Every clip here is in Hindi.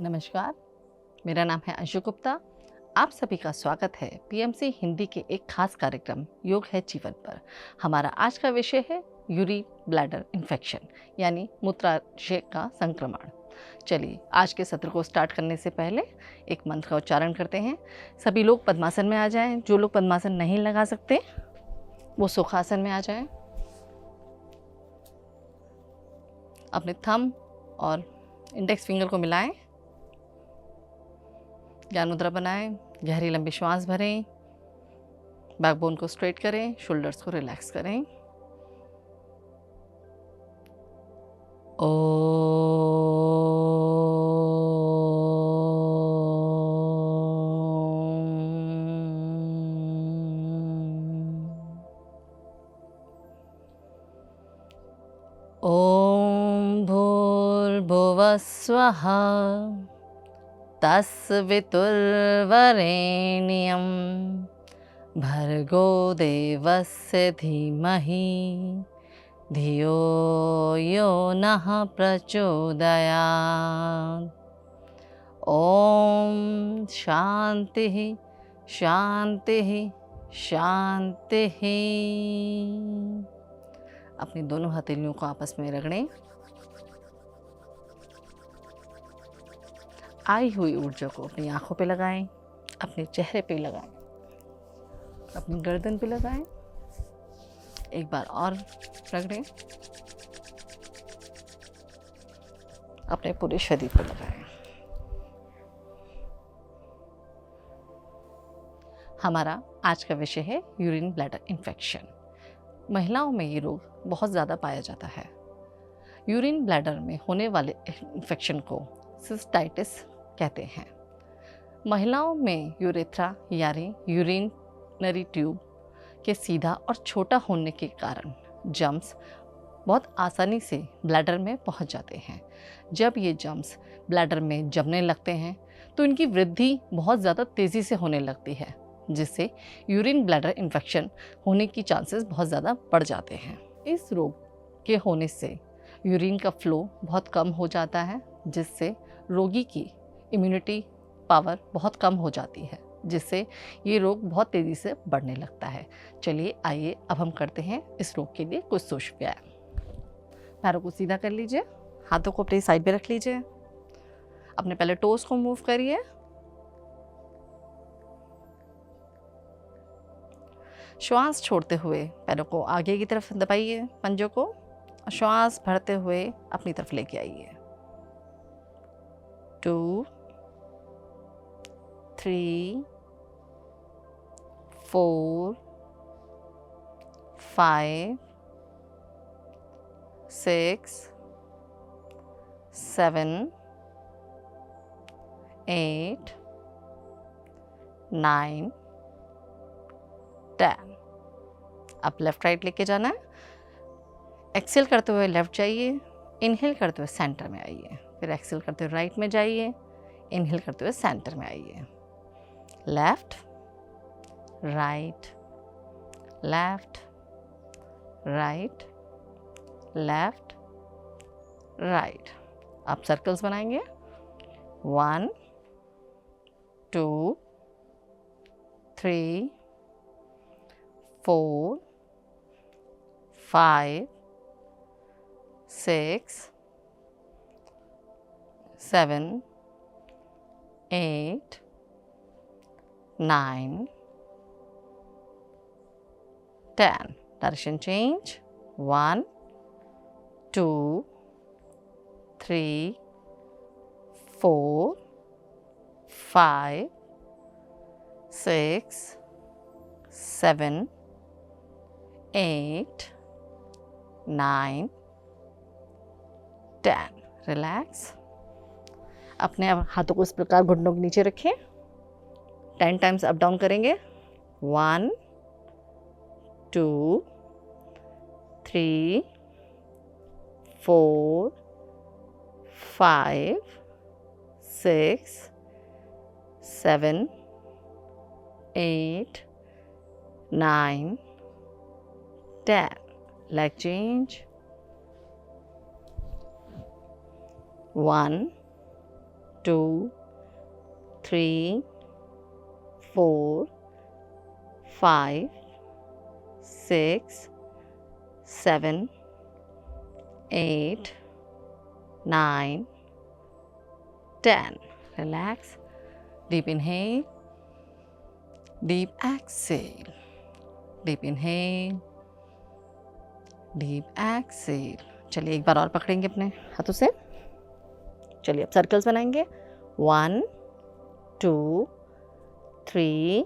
नमस्कार, मेरा नाम है अंशु गुप्ता। आप सभी का स्वागत है पीएमसी हिंदी के एक खास कार्यक्रम योग है जीवन पर। हमारा आज का विषय है यूरिन ब्लैडर इन्फेक्शन यानी मूत्राशय का संक्रमण। चलिए आज के सत्र को स्टार्ट करने से पहले एक मंत्र का उच्चारण करते हैं। सभी लोग पद्मासन में आ जाएं। जो लोग पद्मासन नहीं लगा सकते वो सुखासन में आ जाएं। अपने थंब और इंडेक्स फिंगर को मिलाएं, ज्ञान मुद्रा बनाएं, गहरी लंबी श्वास भरें, बैकबोन को स्ट्रेट करें, शोल्डर्स को रिलैक्स करें। ॐ भूर्भुवः स्वः तत्सवितुर्वरेण्यं भर्गो देवस्य धीमहि धियो यो नः प्रचोदयात्। ॐ शान्तिः शान्तिः शान्तिः। अपनी दोनों हथेलियों को आपस में रगड़ें। आई हुई ऊर्जा को अपनी आंखों पे लगाएं, अपने चेहरे पे लगाएं, अपनी गर्दन पे लगाएं। एक बार और रगड़ें, अपने पूरे शरीर पे लगाएं। हमारा आज का विषय है यूरिन ब्लैडर इन्फेक्शन। महिलाओं में ये रोग बहुत ज़्यादा पाया जाता है। यूरिन ब्लैडर में होने वाले इन्फेक्शन को सिस्टाइटिस कहते हैं। महिलाओं में यूरेथ्रा यानी यूरिनरी ट्यूब के सीधा और छोटा होने के कारण जम्स बहुत आसानी से ब्लैडर में पहुंच जाते हैं। जब ये जम्स ब्लैडर में जमने लगते हैं तो इनकी वृद्धि बहुत ज़्यादा तेज़ी से होने लगती है, जिससे यूरिन ब्लैडर इन्फेक्शन होने की चांसेस बहुत ज़्यादा बढ़ जाते हैं। इस रोग के होने से यूरिन का फ्लो बहुत कम हो जाता है, जिससे रोगी की इम्यूनिटी पावर बहुत कम हो जाती है, जिससे ये रोग बहुत तेज़ी से बढ़ने लगता है। चलिए आइए अब हम करते हैं इस रोग के लिए कुछ सोच व्यायाम। पैरों को सीधा कर लीजिए, हाथों को अपनी साइड पे रख लीजिए, अपने पहले टोस को मूव करिए। श्वास छोड़ते हुए पैरों को आगे की तरफ दबाइए, पंजों को, और श्वास भरते हुए अपनी तरफ लेके आइए। 2 3 4 5 6 7 8 9 10। अब लेफ्ट राइट लेके जाना है। एक्सेल करते हुए लेफ्ट जाइए, इनहेल करते हुए सेंटर में आइए, फिर एक्सेल करते हुए राइट में जाइए, इनहेल करते हुए सेंटर में आइए। Left right left right left right. आप सर्कल्स बनाएंगे। 1 2 3 4 5 6 7 8 9 10। Direction change. 1 2 3 4 5 6 7 8 9 10। रिलैक्स। अपने हाथों को इस प्रकार घुटनों के नीचे रखें। 10 टाइम्स अप डाउन करेंगे। 1 2 3 4 5 6 7 8 9 10। Leg change. 1 2, 3, 4, 5, 6, 7, 8, 9, 10. Relax. Deep inhale. Deep exhale. Deep inhale. Deep exhale. चलिए एक बार और पकड़ेंगे अपने हाथों से. चलिए अब सर्कल्स बनाएंगे. 1, 2, 3,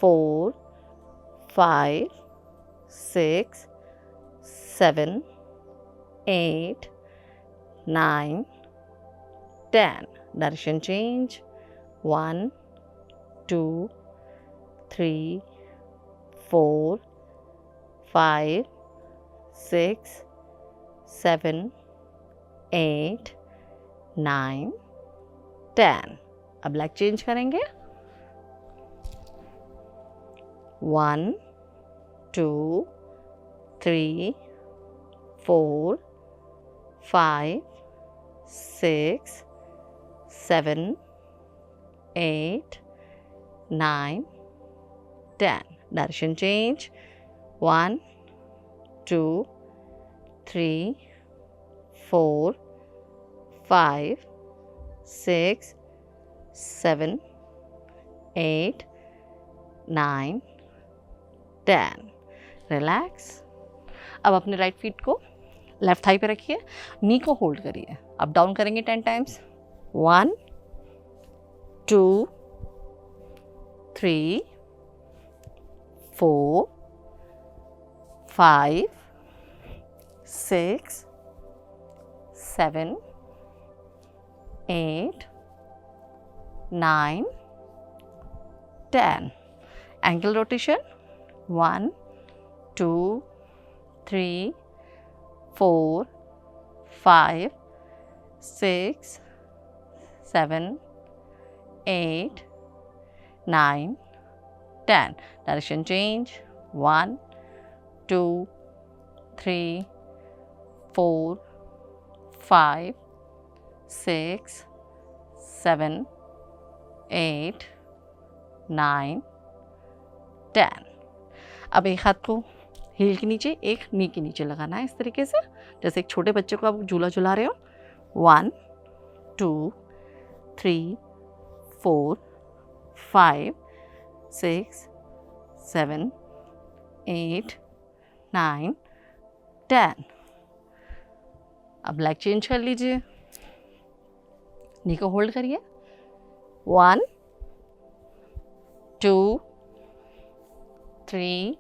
4, 5, 6, 7, 8, 9, 10. Direction change. 1, 2, 3, 4, 5, 6, 7, 8, 9, 10. अब लेग चेंज करेंगे. 1, 2, 3, 4, 5, 6, 7, 8, 9, 10. Direction change. 1, 2, 3, 4, 5, 6, 7, 8, 9, 10. रिलैक्स. अब अपने राइट फीट को लेफ्ट थाई पे रखिए. नी को होल्ड करिए. अप डाउन करेंगे 10 times. 1, 2, 3, 4, 5, 6, 7, 8, 9, 10. Ankle rotation. 1, 2, 3, 4, 5, 6, 7, 8, 9, 10. Direction change. 1, 2, 3, 4, 5, 6, 7, 8, 9, 10. अब एक हाथ को हील के नीचे, एक नी के नीचे लगाना है इस तरीके से, जैसे एक छोटे बच्चे को आप झूला झुला रहे हो. 1, 2, 3, 4, 5, 6, 7, 8, 9, 10. अब लेग चेंज कर लीजिए. नी को होल्ड करिए. 1, 2, 3,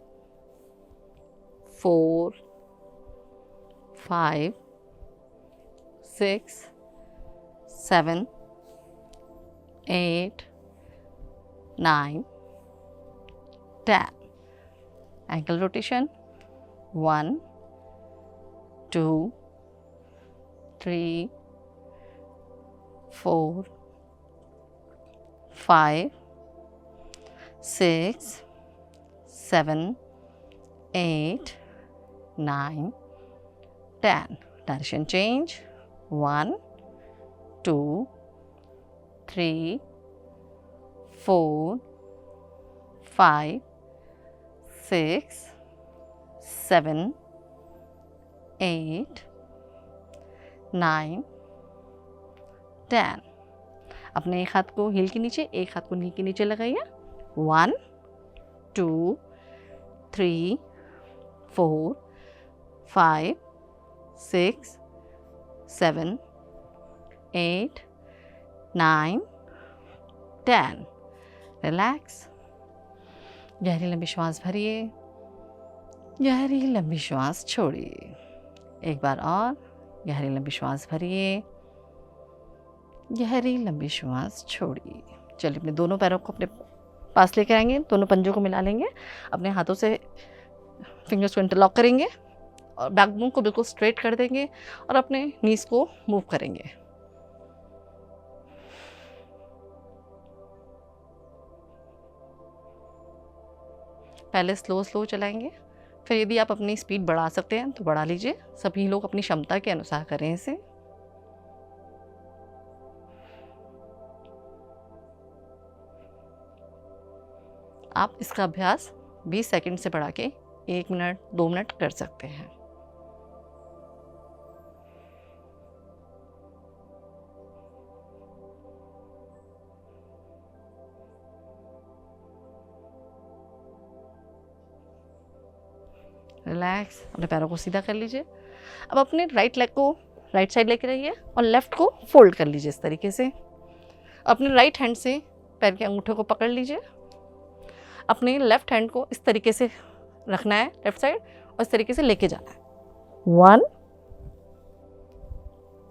4, 5, 6, 7, 8, 9, 10. Ankle rotation. 1, 2, 3, 4, 5, 6, 7, 8, 9, 10. Direction change. 1, 2, 3, 4, 5, 6, 7, 8, 9, 10. अपने एक हाथ को हील के नीचे, एक हाथ को नी के नीचे लगाइए. 1, 2, 3, 4, 5, 6, 7, 8, 9, 10. रिलैक्स. गहरी लंबी श्वास भरिए. गहरी लंबी श्वास छोड़िए. एक बार और गहरी लंबी श्वास भरिए. गहरी लंबी श्वास छोड़िए. चलिए अपने दोनों पैरों को अपने पास लेकर आएंगे. दोनों पंजों को मिला लेंगे. अपने हाथों से फिंगर्स को इंटरलॉक करेंगे और बैकबोन को बिल्कुल स्ट्रेट कर देंगे और अपने नीज को मूव करेंगे. पहले स्लो स्लो चलाएंगे, फिर यदि आप अपनी स्पीड बढ़ा सकते हैं तो बढ़ा लीजिए. सभी लोग अपनी क्षमता के अनुसार करें इसे. आप इसका अभ्यास 20 सेकंड से बढ़ा के 1 मिनट 2 मिनट कर सकते हैं। रिलैक्स, अपने पैरों को सीधा कर लीजिए। अब अपने राइट लेग को राइट साइड लेके रहिए और लेफ्ट को फोल्ड कर लीजिए इस तरीके से। अपने राइट हैंड से पैर के अंगूठे को पकड़ लीजिए। अपने लेफ्ट हैंड को इस तरीके से रखना है लेफ्ट साइड और इस तरीके से लेके जाना है। 1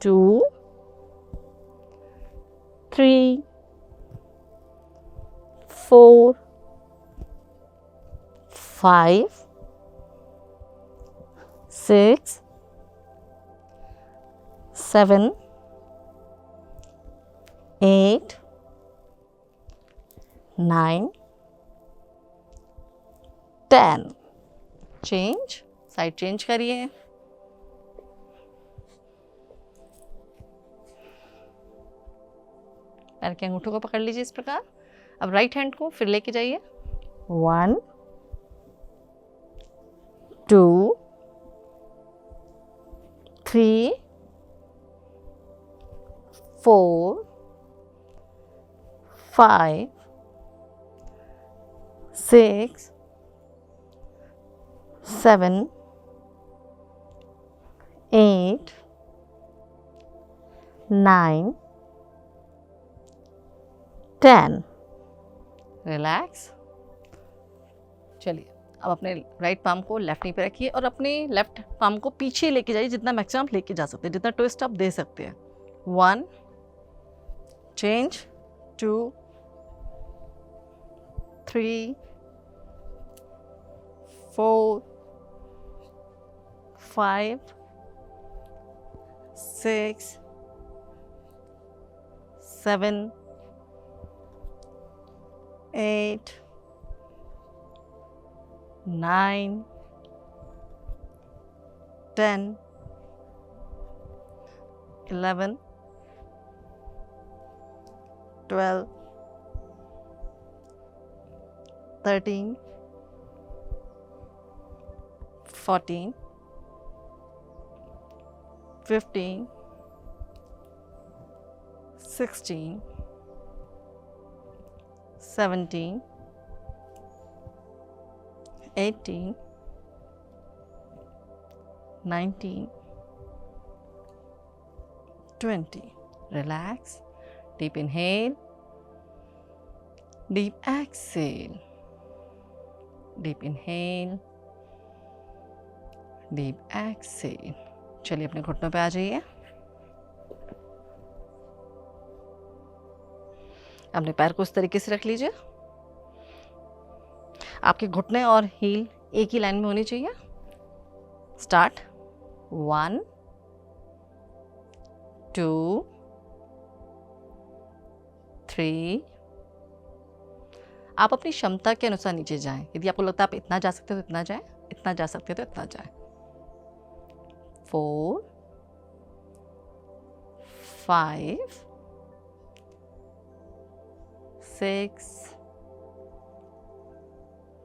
2 3 4 5 6 7 8 9 10। चेंज, साइड चेंज करिए। पैर के अंगूठों को पकड़ लीजिए इस प्रकार। अब राइट हैंड को फिर लेके जाइए। 1 2 3 4 5 6 7 8 9 10। रिलैक्स। चलिए, अब अपने राइट पाम को लेफ्ट नी पे रखिए और अपने लेफ्ट पाम को पीछे लेके जाइए, जितना मैक्सिमम आप लेके जा सकते हैं, जितना ट्विस्ट आप दे सकते हैं। 1 change 2 3 4 5 6 7 8 9 10 11 12 13 14 15 16 17 18 19 20। Relax. Deep inhale. Deep exhale. Deep inhale. Deep exhale. चलिए अपने घुटनों पे आ जाइए। अपने पैर को इस तरीके से रख लीजिए। आपके घुटने और हील एक ही लाइन में होनी चाहिए। स्टार्ट। 1 2 3। आप अपनी क्षमता के अनुसार नीचे जाएं। यदि आपको लगता है आप इतना जा सकते हो तो इतना जाएं, इतना जा सकते हो तो इतना जाएं। 4 5 6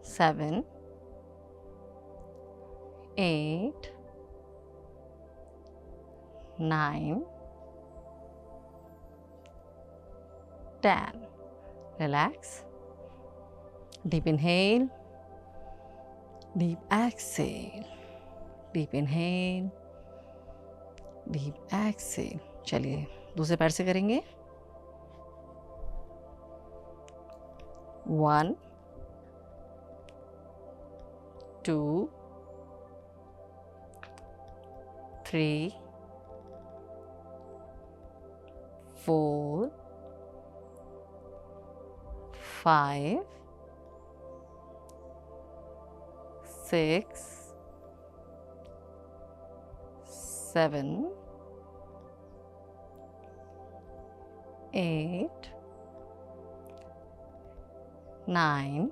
7 8 9 10। Relax. Deep inhale. Deep exhale. Deep inhale. Deep exhale. चलिए दूसरे पैर से करेंगे। 1 2 3 4 5 6 7 8 9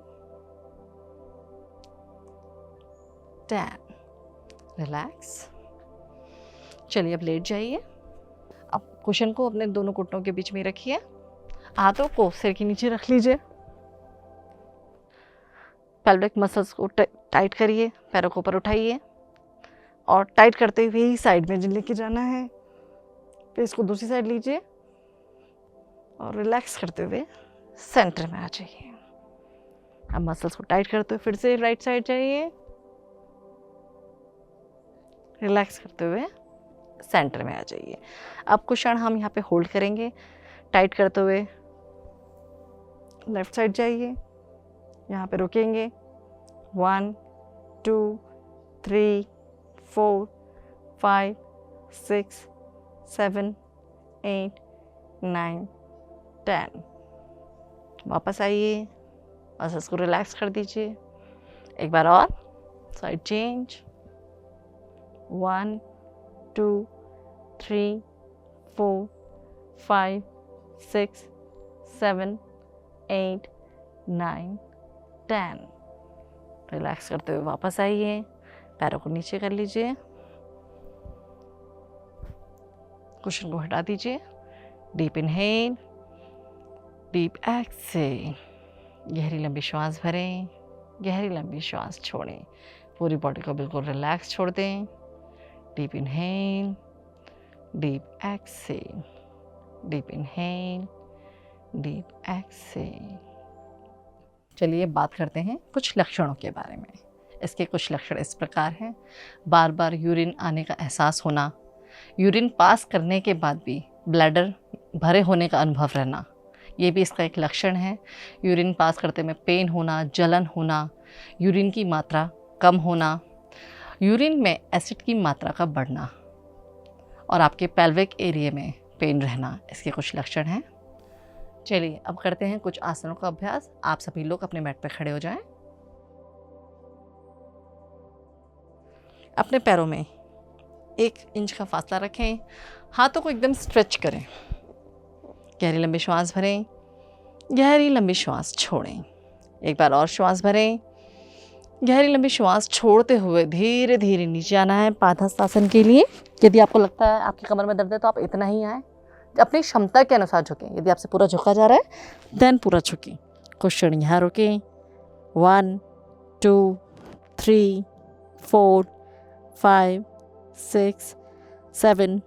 10। रिलैक्स। चलिए अब लेट जाइए। अब कुशन को अपने दोनों घुटनों के बीच में रखिए। हाथों को सिर के नीचे रख लीजिए। पेल्विक मसल्स को टाइट करिए, पैरों को ऊपर उठाइए और टाइट करते हुए ही साइड में लेके जाना है। फिर इसको दूसरी साइड लीजिए और रिलैक्स करते हुए सेंटर में आ जाइए। अब मसल्स को टाइट करते हुए फिर से राइट साइड जाइए, रिलैक्स करते हुए सेंटर में आ जाइए। अब कुछ क्षण हम यहाँ पे होल्ड करेंगे, टाइट करते हुए लेफ्ट साइड जाइए, यहाँ पे रुकेंगे। 1 2 3 4 5 6 7 8 9 10। वापस आइए, मसल्स को रिलैक्स कर दीजिए। एक बार और, साइड चेंज। 1 2 3 4 5 6 7 8 9 10। रिलैक्स करते हुए वापस आइए, पैरों को नीचे कर लीजिए, कुशन को हटा दीजिए। Deep inhale, deep exhale. गहरी लंबी श्वास भरें, गहरी लंबी श्वास छोड़ें। पूरी बॉडी को बिल्कुल रिलैक्स छोड़ दें। Deep inhale, deep exhale, deep inhale, deep exhale. चलिए बात करते हैं कुछ लक्षणों के बारे में। इसके कुछ लक्षण इस प्रकार हैं। बार बार यूरिन आने का एहसास होना, यूरिन पास करने के बाद भी ब्लैडर भरे होने का अनुभव रहना, ये भी इसका एक लक्षण है। यूरिन पास करते में पेन होना, जलन होना, यूरिन की मात्रा कम होना, यूरिन में एसिड की मात्रा का बढ़ना और आपके पेल्विक एरिया में पेन रहना, इसके कुछ लक्षण हैं। चलिए अब करते हैं कुछ आसनों का अभ्यास। आप सभी लोग अपने मैट पर खड़े हो जाएं। अपने पैरों में 1 इंच का फासला रखें, हाथों को एकदम स्ट्रेच करें, गहरी लंबी श्वास भरें, गहरी लंबी श्वास छोड़ें। एक बार और श्वास भरें, गहरी लंबी श्वास छोड़ते हुए धीरे धीरे नीचे आना है पादहस्तासन के लिए। यदि आपको लगता है आपकी कमर में दर्द है तो आप इतना ही आए, अपनी क्षमता के अनुसार झुकें। यदि आपसे पूरा झुका जा रहा है देन पूरा झुकें। कुछ क्षण यहाँ रुकें। 1 2 3 4 5 6 7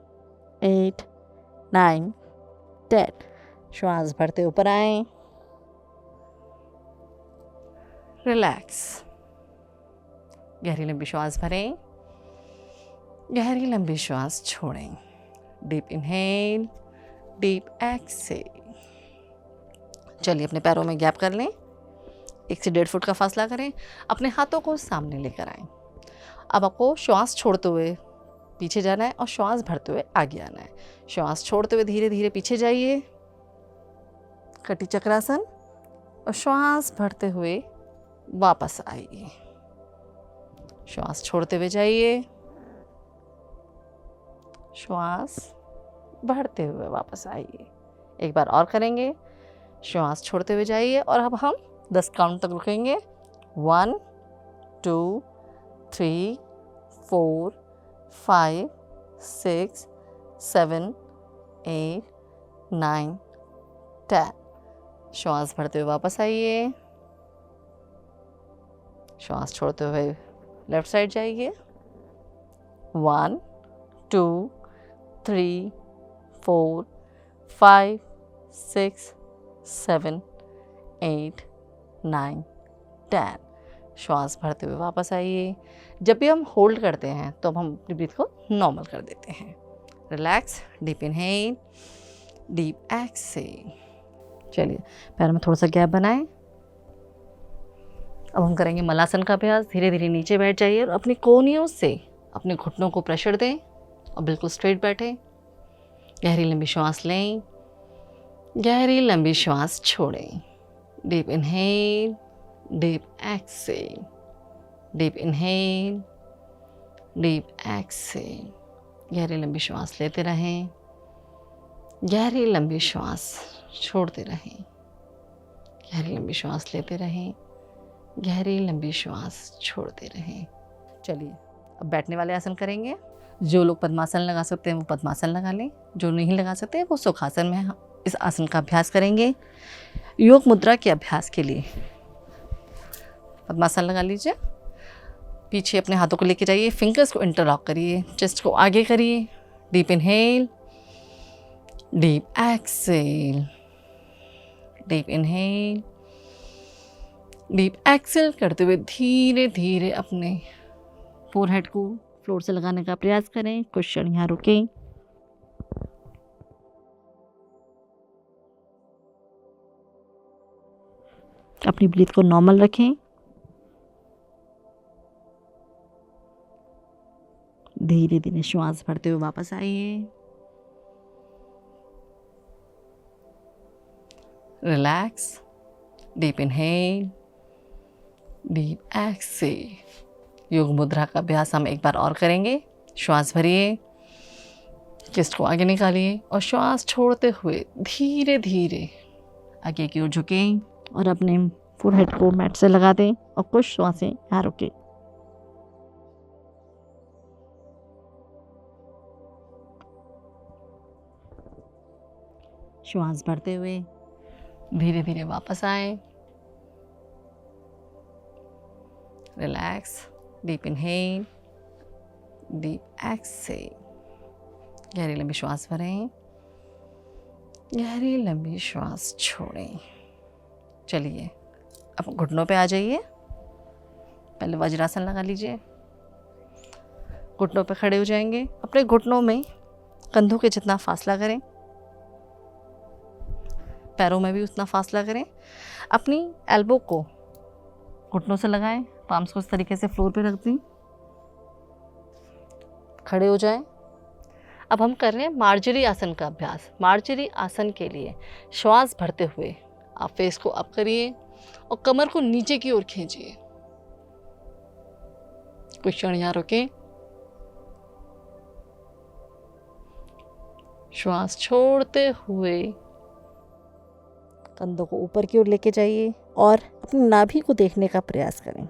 8 9 10। श्वास भरते ऊपर आए, रिलैक्स, गहरी लंबी श्वास भरें, गहरी लंबी श्वास छोड़ें। Deep inhale, deep exhale. चलिए अपने पैरों में गैप कर लें, 1 से 1.5 फुट का फासला करें। अपने हाथों को सामने लेकर आएं। अब आपको श्वास छोड़ते हुए पीछे जाना है और श्वास भरते हुए आगे आना है। श्वास छोड़ते हुए धीरे धीरे पीछे जाइए, कटी चक्रासन, और श्वास भरते हुए वापस आइए। श्वास छोड़ते हुए जाइए, श्वास भरते हुए वापस आइए। एक बार और करेंगे। श्वास छोड़ते हुए जाइए और अब हम 10 काउंट तक रुकेंगे। 1 2 3 4 5 6 7 8 9 10। श्वास भरते हुए वापस आइए, श्वास छोड़ते हुए लेफ्ट साइड जाइए। 1 2 3 4 5 6 7 8 9 10। श्वास भरते हुए वापस आइए। जब भी हम होल्ड करते हैं तो हम अपनी ब्रीथ को नॉर्मल कर देते हैं। Relax, deep inhale, deep exhale. चलिए पैर में थोड़ा सा गैप बनाएं। अब हम करेंगे मलासन का अभ्यास। धीरे धीरे नीचे बैठ जाइए और अपनी कोहनियों से अपने घुटनों को प्रेशर दें और बिल्कुल स्ट्रेट बैठें। गहरी लंबी श्वास लें, गहरी लंबी श्वास छोड़ें। Deep inhale, deep exhale, deep inhale, deep exhale. गहरी लंबी श्वास लेते रहें, गहरी लंबी श्वास छोड़ते रहें। गहरी लंबी श्वास लेते रहें, गहरी लंबी श्वास छोड़ते रहें। चलिए अब बैठने वाले आसन करेंगे। जो लोग पद्मासन लगा सकते हैं वो पद्मासन लगा लें, जो नहीं लगा सकते वो सुखासन में इस आसन का अभ्यास करेंगे। योग मुद्रा के अभ्यास के लिए पद्मासन लगा लीजिए। पीछे अपने हाथों को लेके जाइए, फिंगर्स को इंटरलॉक करिए, चेस्ट को आगे करिए। Deep inhale, deep exhale, deep inhale, deep exhale करते हुए धीरे धीरे अपने फोरहेड को फ्लोर से लगाने का प्रयास करें। कुछ क्षण यहाँ रुकें। अपनी ब्रीथ को नॉर्मल रखें। धीरे धीरे श्वास भरते हुए वापस आइए। Relax, deep inhale, deep exhale. योग मुद्रा का अभ्यास हम एक बार और करेंगे। श्वास भरिए, चेस्ट को आगे निकालिए और श्वास छोड़ते हुए धीरे धीरे आगे की ओर झुकें और अपने फोरहेड को मैट से लगा दें और कुछ श्वासें यहाँ रुकें। श्वास भरते हुए धीरे धीरे वापस आए। Relax, deep inhale, deep exhale. गहरी लंबी श्वास भरें, गहरी लंबी श्वास छोड़ें। चलिए अब घुटनों पे आ जाइए। पहले वज्रासन लगा लीजिए। घुटनों पे खड़े हो जाएंगे। अपने घुटनों में कंधों के जितना फासला करें, पैरों में भी उतना फासला करें। अपनी एल्बो को घुटनों से लगाएं, पाम्स को इस तरीके से फ्लोर पे रख दें। खड़े हो जाएं। अब हम कर रहे हैं मार्जरी आसन का अभ्यास। मार्जरी आसन के लिए श्वास भरते हुए आप फेस को अप करिए और कमर को नीचे की ओर खींचिए। कुछ क्षण यहाँ रुकें। श्वास छोड़ते हुए कंधों को ऊपर की ओर लेके जाइए और अपनी नाभि को देखने का प्रयास करें।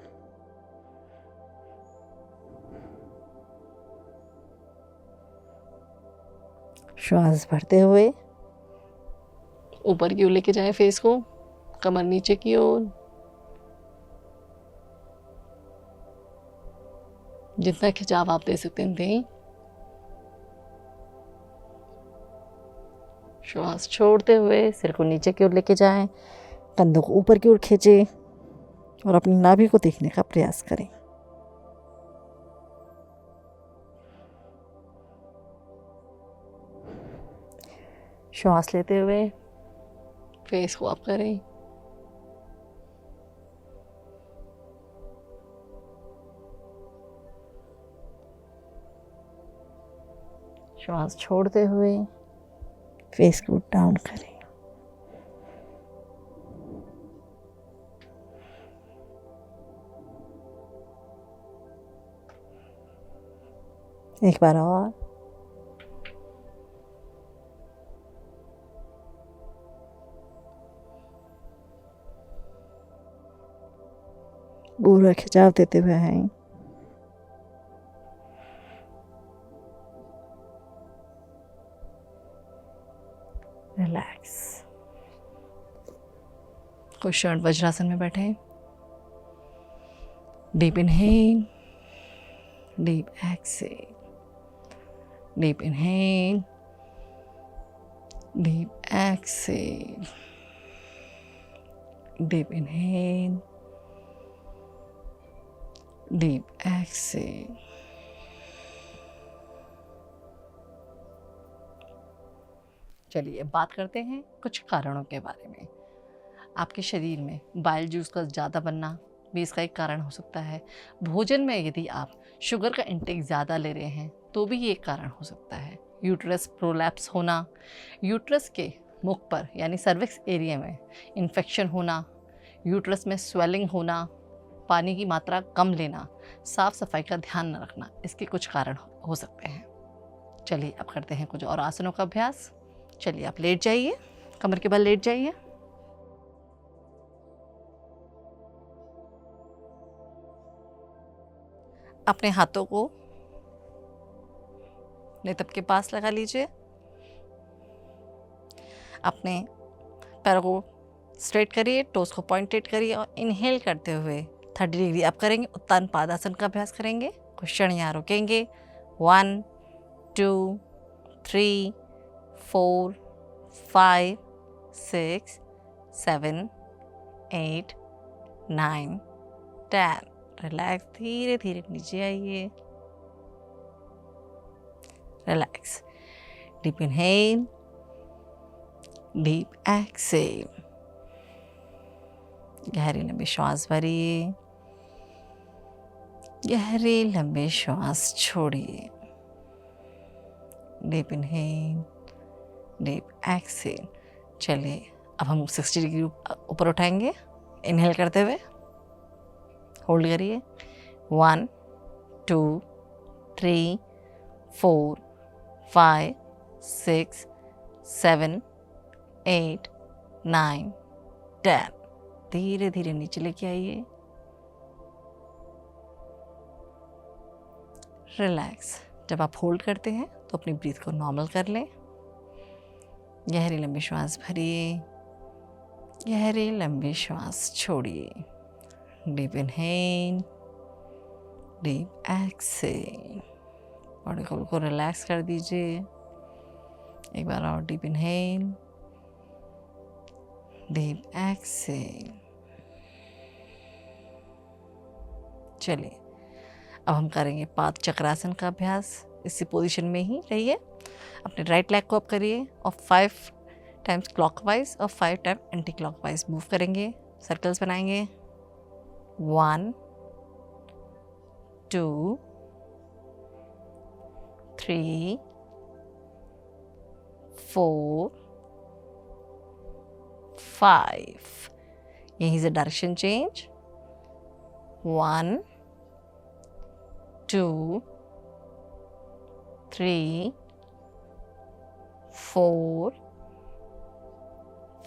श्वास भरते हुए ऊपर की ओर लेके जाएं फेस को, कमर नीचे की ओर। जितना खिंचाव आप दे सकते हैं दें। श्वास छोड़ते हुए सिर को नीचे की ओर लेके जाएं, कंधों को ऊपर की ओर खींचें और अपनी नाभि को देखने का प्रयास करें। श्वास लेते हुए फेस को अप करें। श्वास छोड़ते हुए फेस को डाउन करें। एक बार और। पूरा खिंचाव देते हुए हैं। रिलैक्स। कुछ क्षण वज्रासन में बैठे। Deep inhale, deep exhale, deep inhale, deep exhale, deep inhale, deep exhale. चलिए बात करते हैं कुछ कारणों के बारे में। आपके शरीर में बाइल जूस का ज़्यादा बनना भी इसका एक कारण हो सकता है। भोजन में यदि आप शुगर का इंटेक ज़्यादा ले रहे हैं तो भी ये एक कारण हो सकता है। यूट्रस प्रोलैप्स होना, यूट्रस के मुख पर यानी सर्विक्स एरिया में इन्फेक्शन होना, यूट्रस में स्वेलिंग होना, पानी की मात्रा कम लेना, साफ सफाई का ध्यान न रखना, इसके कुछ कारण हो सकते हैं। चलिए अब करते हैं कुछ और आसनों का अभ्यास। चलिए आप लेट जाइए, कमर के बल लेट जाइए। अपने हाथों को नितंब के पास लगा लीजिए। अपने पैरों को स्ट्रेट करिए, टोस को पॉइंटेड करिए और इनहेल करते हुए 30 डिग्री अप करेंगे, उत्तान पादासन का अभ्यास करेंगे। कुछ क्षण यहाँ रुकेंगे। 1 2 3 4 5 6 7 8 9 10। रिलैक्स, धीरे धीरे नीचे आइए। Relax, deep inhale, deep exhale. गहरी लंबी श्वास भरिए, गहरी लंबी श्वास छोड़िए। Deep inhale, deep exhale. चलिए अब हम 60 डिग्री ऊपर उठाएंगे। इनहेल करते हुए होल्ड करिए। 1 2 3 4 5 6 7 8 9 10। धीरे धीरे नीचे लेके आइए। रिलैक्स। जब आप होल्ड करते हैं तो अपनी ब्रीथ को नॉर्मल कर लें। गहरी लंबी श्वास भरिए, गहरी लंबी श्वास छोड़िए। Deep inhale, deep exhale. Body को बिल्कुल रिलैक्स कर दीजिए। एक बार और डीप इनहेल, डीप एक्सहेल। चलिए अब हम करेंगे पाद चक्रासन का अभ्यास। इसी पोजीशन में ही रहिए। अपने राइट लेग को अप करिए और 5 टाइम्स क्लॉकवाइज और 5 टाइम एंटी क्लॉकवाइज मूव करेंगे। सर्कल्स बनाएंगे। 1 2 3 4 5। यहीं से direction change. 1 2 3 4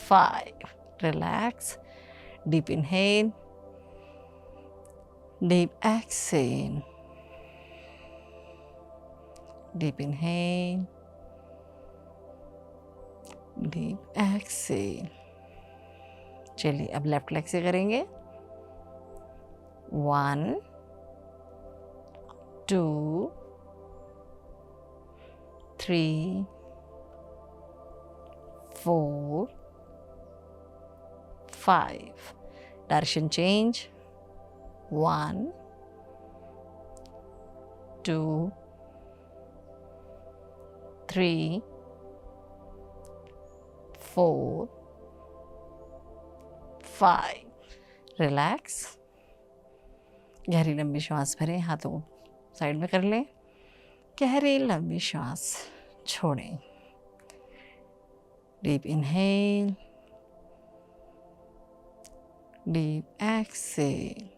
5। Relax. Deep inhale. Deep exhale. Deep inhale. Deep exhale. चलिए अब लेफ्ट लेग से करेंगे। 1 2 3 4 5। Direction change. 1 2 3 4 5। रिलैक्स। गहरी लंबी श्वास भरें, हाथों को साइड में कर लें। गहरी लंबी श्वास छोड़ें। Deep inhale, deep exhale.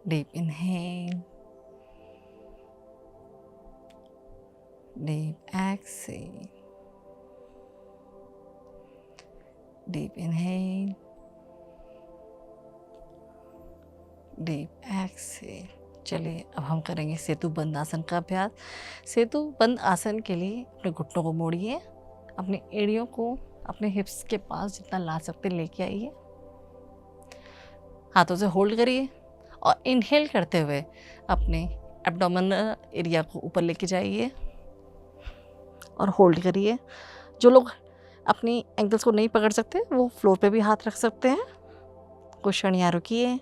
Deep inhale, deep exhale. Deep inhale, deep exhale. चलिए अब हम करेंगे सेतु बंद आसन का अभ्यास। सेतु बंद आसन के लिए अपने घुटनों को मोड़िए, अपनी एड़ियों को अपने हिप्स के पास जितना ला सकते लेके आइए। हाथों से होल्ड करिए और इनहेल करते हुए अपने एब्डोमिनल एरिया को ऊपर लेके जाइए और होल्ड करिए। जो लोग अपनी एंकल्स को नहीं पकड़ सकते वो फ्लोर पे भी हाथ रख सकते हैं। कुछ क्षण यहाँ रुकिए।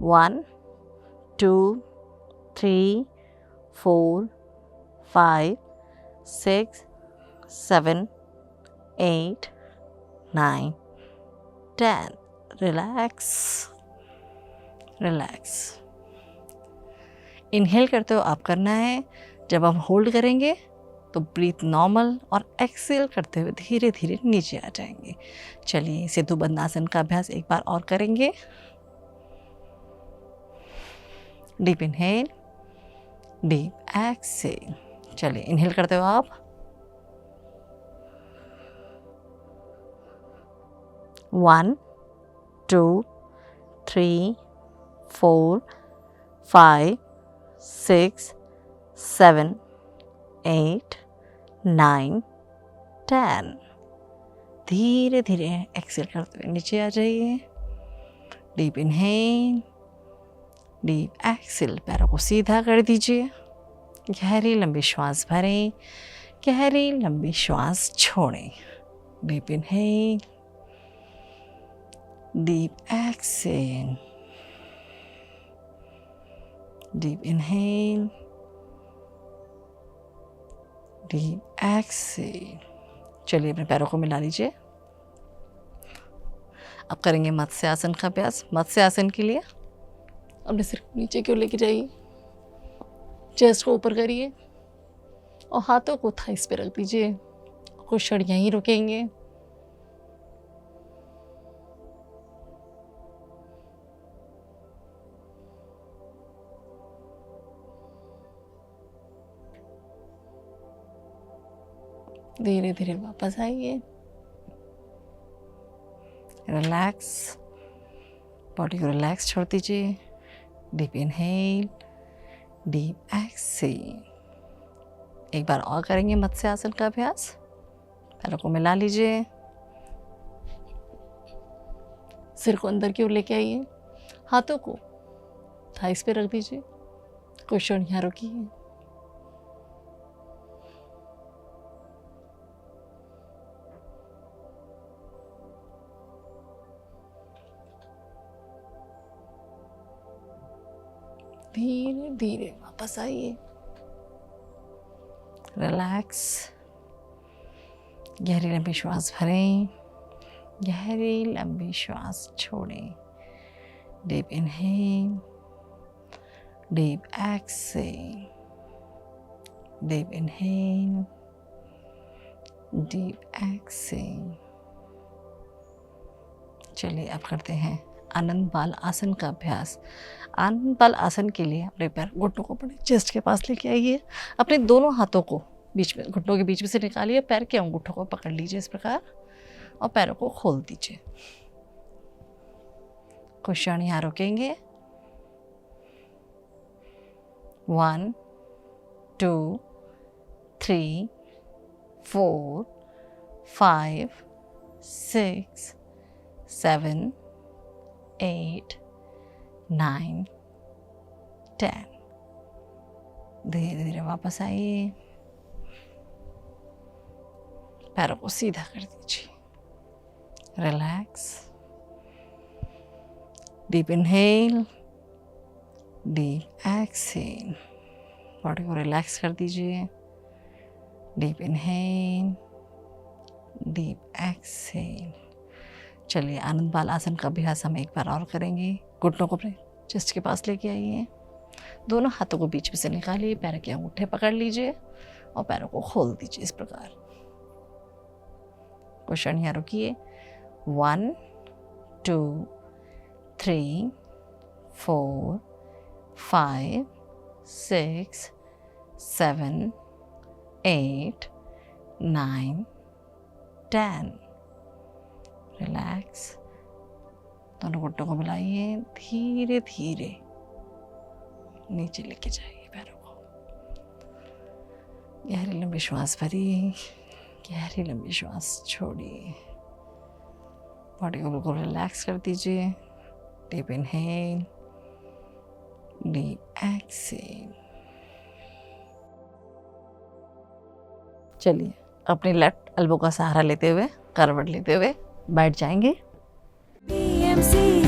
1 2 3 4 5 6 7 8 9 10। Relax, relax. इनहेल करते हो आप करना है। जब हम होल्ड करेंगे तो ब्रीथ नॉर्मल और एक्सेल करते हुए धीरे धीरे नीचे आ जाएंगे। चलिए सेतु बंद आसन का अभ्यास एक बार और करेंगे। Deep inhale, deep exhale. चलिए इनहेल करते हो आप। 1 2 3 4 5 6 7 8 9 10। धीरे धीरे एक्सेल करते हुए नीचे आ जाइए। डीप इनहेल, डीप एक्सेल, पैरों को सीधा कर दीजिए। गहरी लंबी श्वास भरें, गहरी लंबी श्वास छोड़ें। Deep inhale, deep exhale, deep inhale, deep exhale. चलिए अपने पैरों को मिला लीजिए। अब करेंगे मत्स्य आसन का अभ्यास। मत्स्य आसन के लिए अपने सिर को नीचे की ओर लेके जाइए, चेस्ट को ऊपर करिए और हाथों को थाइस पे रख दीजिए। कुछ क्षण यहीं रुकेंगे। धीरे धीरे वापस आइए। रिलैक्स, बॉडी को रिलैक्स छोड़ दीजिए। Deep inhale, deep exhale. एक बार और करेंगे मत्स्य आसन का अभ्यास। पैरों को मिला लीजिए, सिर को अंदर की ओर लेके आइए, हाथों को थाइस पे रख दीजिए। कुछ क्षण यहाँ रुकिए। धीरे धीरे वापस आइए। रिलैक्स, गहरी लंबी श्वास भरें, गहरी लंबी श्वास छोड़ें। Deep inhale, deep exhale, deep inhale, deep exhale. चलिए अब करते हैं आनंद बाल आसन का अभ्यास। आनंद बाल आसन के लिए अपने पैर घुटनों को अपने चेस्ट के पास लेके आइए। अपने दोनों हाथों को बीच में, घुटनों के बीच में से निकालिए। पैर के अंगूठों को पकड़ लीजिए इस प्रकार और पैरों को खोल दीजिए। कुछ क्षण यहाँ रुकेंगे। 1 2 3 4 5 6 7 8 9 10। धीरे धीरे वापस आइए। पैरों को सीधा कर दीजिए। Relax, deep inhale, deep exhale. Body को रिलैक्स कर दीजिए। Deep inhale, deep exhale. चलिए आनंद बाल आसन का अभ्यास हम एक बार और करेंगे। घुटनों को अपने चेस्ट के पास लेके आइए। दोनों हाथों को बीच में से निकालिए। पैर के अंगूठे पकड़ लीजिए और पैरों को खोल दीजिए इस प्रकार। कुछ क्षण यहाँ रुकिए। 1 2 3 4 5 6 7 8 9 10। रिलैक्स, दोनों घुटनों को मिलाइए। धीरे धीरे नीचे लेके जाइए पैरों को। गहरी लंबी श्वास भरिए, गहरी लंबी श्वास छोड़िए। बॉडी को बिल्कुल रिलैक्स कर दीजिए। Deep inhale, deep exhale. चलिए अपने लेफ्ट एल्बो का सहारा लेते हुए, करवट लेते हुए बैठ जाएंगे। BMC